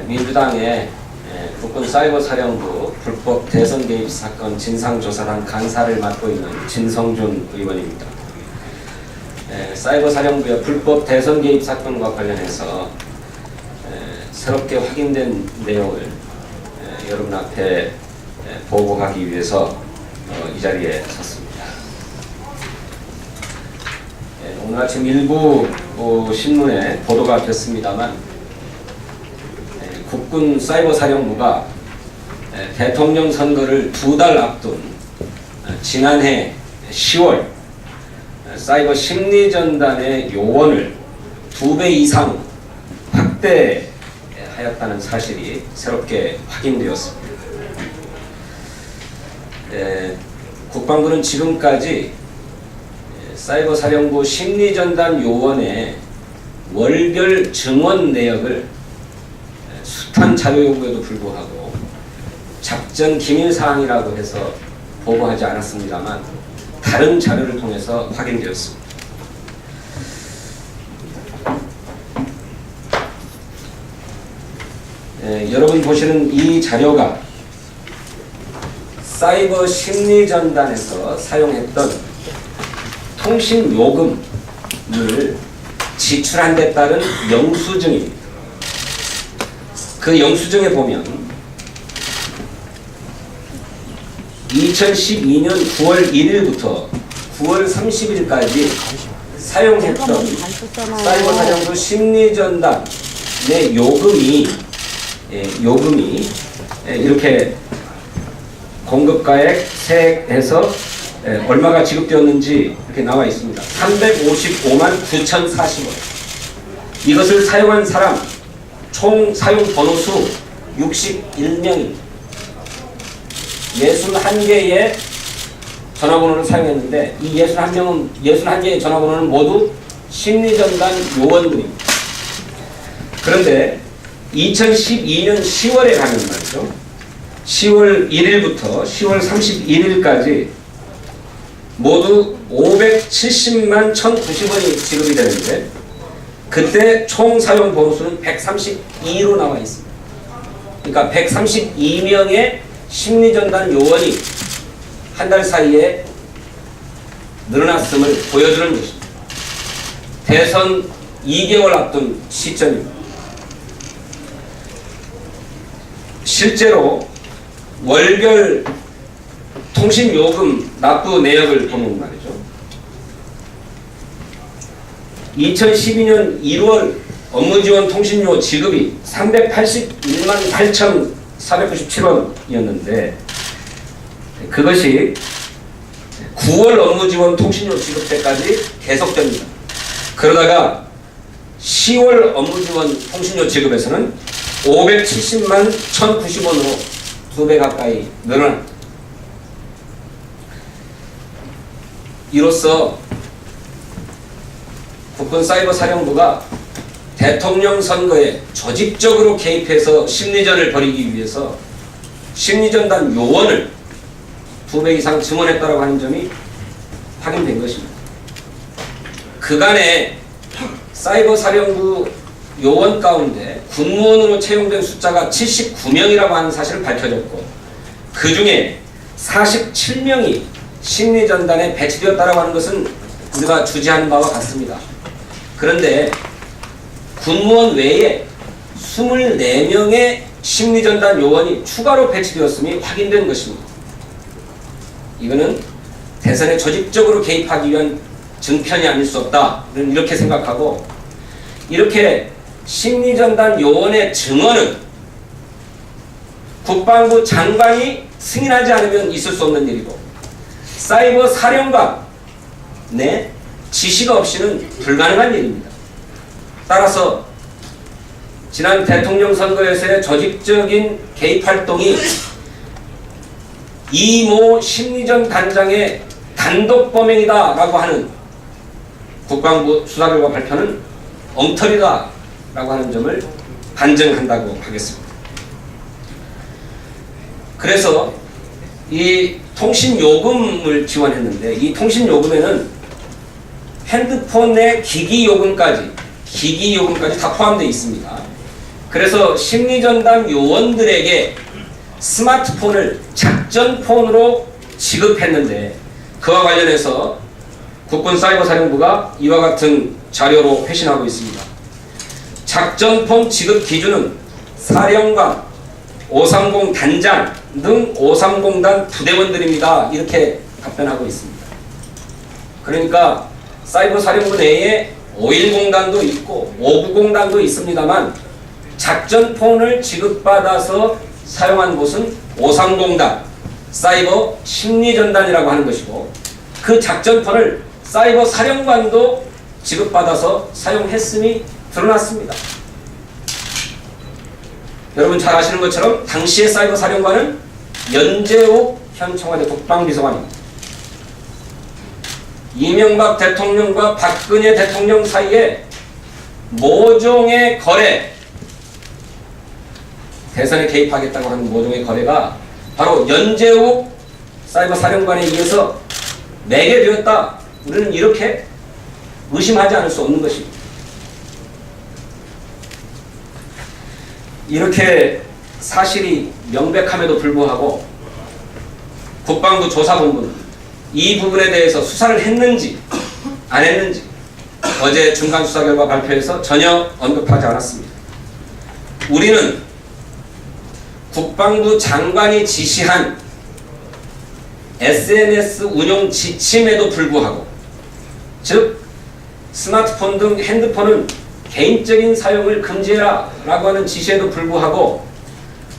민주당의 국군 사이버사령부 불법 대선 개입 사건 진상조사단 간사를 맡고 있는 진성준 의원입니다. 사이버사령부의 불법 대선 개입 사건과 관련해서 새롭게 확인된 내용을 여러분 앞에 보고하기 위해서 이 자리에 섰습니다. 오늘 아침 일부 신문에 보도가 됐습니다만 국군 사이버사령부가 대통령 선거를 2달 앞둔 지난해 10월 사이버 심리전단의 요원을 2배 이상 확대하였다는 사실이 새롭게 확인되었습니다. 국방부는 지금까지 사이버사령부 심리전단 요원의 월별 증언 내역을 숱한 자료 요구에도 불구하고 작전 기밀사항이라고 해서 보고하지 않았습니다만 다른 자료를 통해서 확인되었습니다. 여러분 보시는 이 자료가 사이버 심리전단에서 사용했던 통신 요금을 지출한 데 따른 영수증입니다. 그 영수증에 보면 2012년 9월 1일부터 9월 30일까지 사용했던 사이버사령부 심리전단의 요금이 이렇게 공급가액 세액에서 얼마가 지급되었는지 이렇게 나와 있습니다. 355만 9,040원. 이것을 사용한 사람 총 사용 번호수 61명입니다. 61개의 전화번호를 사용했는데 이 61개의 전화번호는 모두 심리전단 요원들입니다. 그런데 2012년 10월에 가면 말이죠. 10월 1일부터 10월 31일까지 모두 570만 1,090원이 지급이 되는데 그때 총 사용 번호수는 132로 나와 있습니다. 그러니까 132명의 심리전단 요원이 한 달 사이에 늘어났음을 보여주는 것입니다. 대선 2개월 앞둔 시점입니다. 실제로 월별 통신요금 납부 내역을 보면 말이죠. 2012년 1월 업무지원 통신료 지급이 381만 8,497원이었는데 그것이 9월 업무지원 통신료 지급 때까지 계속됩니다. 그러다가 10월 업무지원 통신료 지급에서는 570만 1,090원으로 2배 가까이 늘어납니다. 이로써 국군 사이버사령부가 대통령 선거에 조직적으로 개입해서 심리전을 벌이기 위해서 심리전단 요원을 2배 이상 증원했다고 하는 점이 확인된 것입니다. 그간에 사이버사령부 요원 가운데 군무원으로 채용된 숫자가 79명이라고 하는 사실을 밝혀졌고 그 중에 47명이 심리전단에 배치되었다고 하는 것은 우리가 주지하는 바와 같습니다. 그런데 군무원 외에 24명의 심리전단 요원이 추가로 배치되었음이 확인된 것입니다. 이거는 대선에 조직적으로 개입하기 위한 증편이 아닐 수 없다. 이렇게 생각하고 이렇게 심리전단 요원의 증언은 국방부 장관이 승인하지 않으면 있을 수 없는 일이고 사이버 사령관의 지시가 없이는 불가능한 일입니다. 따라서 지난 대통령 선거에서의 조직적인 개입 활동이 이모 심리전 단장의 단독 범행이다라고 하는 국방부 수사결과 발표는 엉터리다라고 하는 점을 반증한다고 하겠습니다. 그래서 이 통신요금을 지원했는데 이 통신요금에는 핸드폰의 기기요금까지 기기 요금까지 다 포함되어 있습니다. 그래서 심리전담 요원들에게 스마트폰을 작전폰으로 지급했는데 그와 관련해서 국군사이버사령부가 이와 같은 자료로 회신하고 있습니다. 작전폰 지급 기준은 사령관, 530 단장 등 530단 부대원들입니다. 이렇게 답변하고 있습니다. 그러니까 사이버사령부 내에 510단도 있고 590단도 있습니다만 작전폰을 지급받아서 사용한 곳은 530단, 사이버 심리전단이라고 하는 것이고 그 작전폰을 사이버 사령관도 지급받아서 사용했음이 드러났습니다. 여러분 잘 아시는 것처럼 당시의 사이버 사령관은 연재욱 현 청와대 국방비서관입니다. 이명박 대통령과 박근혜 대통령 사이에 모종의 거래, 대선에 개입하겠다고 하는 모종의 거래가 바로 연재욱 사이버 사령관에 의해서 매개되었다. 우리는 이렇게 의심하지 않을 수 없는 것입니다. 이렇게 사실이 명백함에도 불구하고 국방부 조사본부는 이 부분에 대해서 수사를 했는지 안 했는지 어제 중간 수사 결과 발표에서 전혀 언급하지 않았습니다. 우리는 국방부 장관이 지시한 SNS 운용 지침에도 불구하고, 즉 스마트폰 등 핸드폰은 개인적인 사용을 금지해라 라고 하는 지시에도 불구하고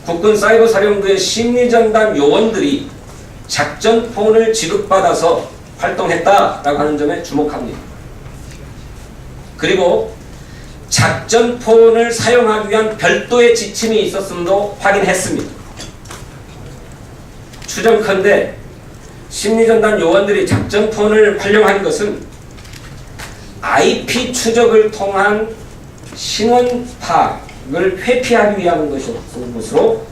국군사이버사령부의 심리전담 요원들이 작전폰을 지급받아서 활동했다라고 하는 점에 주목합니다. 그리고 작전폰을 사용하기 위한 별도의 지침이 있었음도 확인했습니다. 추정컨대 심리전담 요원들이 작전폰을 활용한 것은 IP 추적을 통한 신원 파악을 회피하기 위한 것으로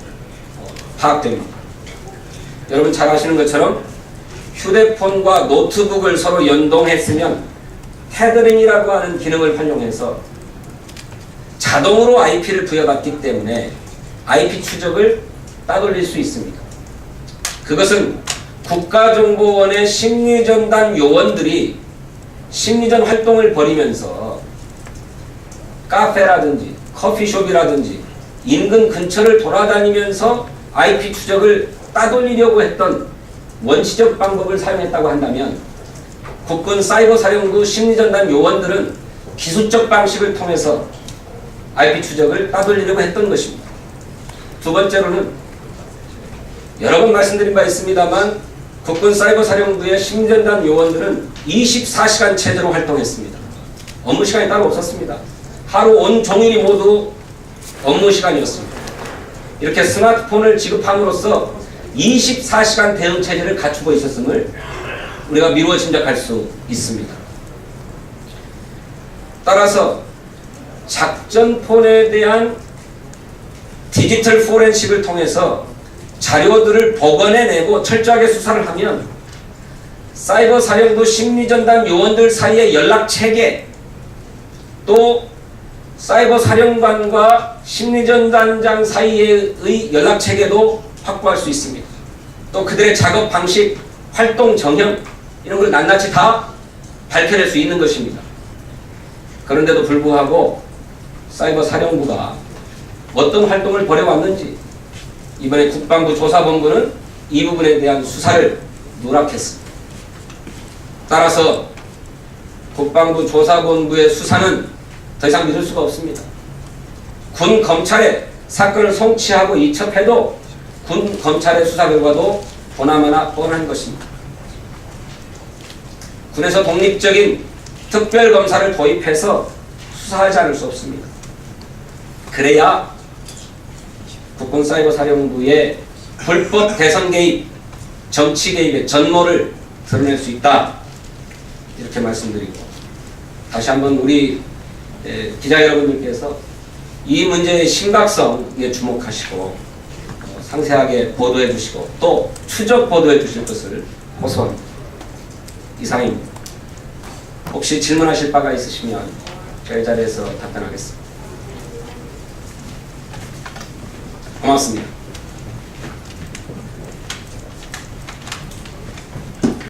파악됩니다. 여러분 잘 아시는 것처럼 휴대폰과 노트북을 서로 연동했으면 테더링이라고 하는 기능을 활용해서 자동으로 IP를 부여받기 때문에 IP 추적을 따돌릴 수 있습니다. 그것은 국가정보원의 심리전담 요원들이 심리전 활동을 벌이면서 카페라든지 커피숍이라든지 인근 근처를 돌아다니면서 IP 추적을 따돌리려고 했던 원시적 방법을 사용했다고 한다면 국군 사이버사령부 심리전담 요원들은 기술적 방식을 통해서 IP 추적을 따돌리려고 했던 것입니다. 두 번째로는 여러 번 말씀드린 바 있습니다만 국군 사이버사령부의 심리전담 요원들은 24시간 체제로 활동했습니다. 업무 시간이 따로 없었습니다. 하루 온종일이 모두 업무 시간이었습니다. 이렇게 스마트폰을 지급함으로써 24시간 대응 체제를 갖추고 있었음을 우리가 미루어 짐작할 수 있습니다. 따라서 작전폰에 대한 디지털 포렌식을 통해서 자료들을 복원해내고 철저하게 수사를 하면 사이버 사령부 심리전담 요원들 사이의 연락체계, 또 사이버 사령관과 심리전담장 사이의 연락체계도 확보할 수 있습니다. 또 그들의 작업 방식, 활동 정형 이런 걸 낱낱이 다 밝혀낼 수 있는 것입니다. 그런데도 불구하고 사이버 사령부가 어떤 활동을 벌여왔는지 이번에 국방부 조사본부는 이 부분에 대한 수사를 누락했습니다. 따라서 국방부 조사본부의 수사는 더 이상 믿을 수가 없습니다. 군 검찰에 사건을 송치하고 이첩해도 군 검찰의 수사 결과도 보나마나 뻔한 것입니다. 군에서 독립적인 특별검사를 도입해서 수사하지 않을 수 없습니다. 그래야 국군사이버사령부의 불법 대선 개입, 정치 개입의 전모를 드러낼 수 있다. 이렇게 말씀드리고 다시 한번 우리 기자 여러분들께서 이 문제의 심각성에 주목하시고 상세하게 보도해 주시고 또 추적 보도해 주실 것을 호소합니다. 이상입니다. 혹시 질문하실 바가 있으시면 제가 이 자리에서 답변하겠습니다. 고맙습니다.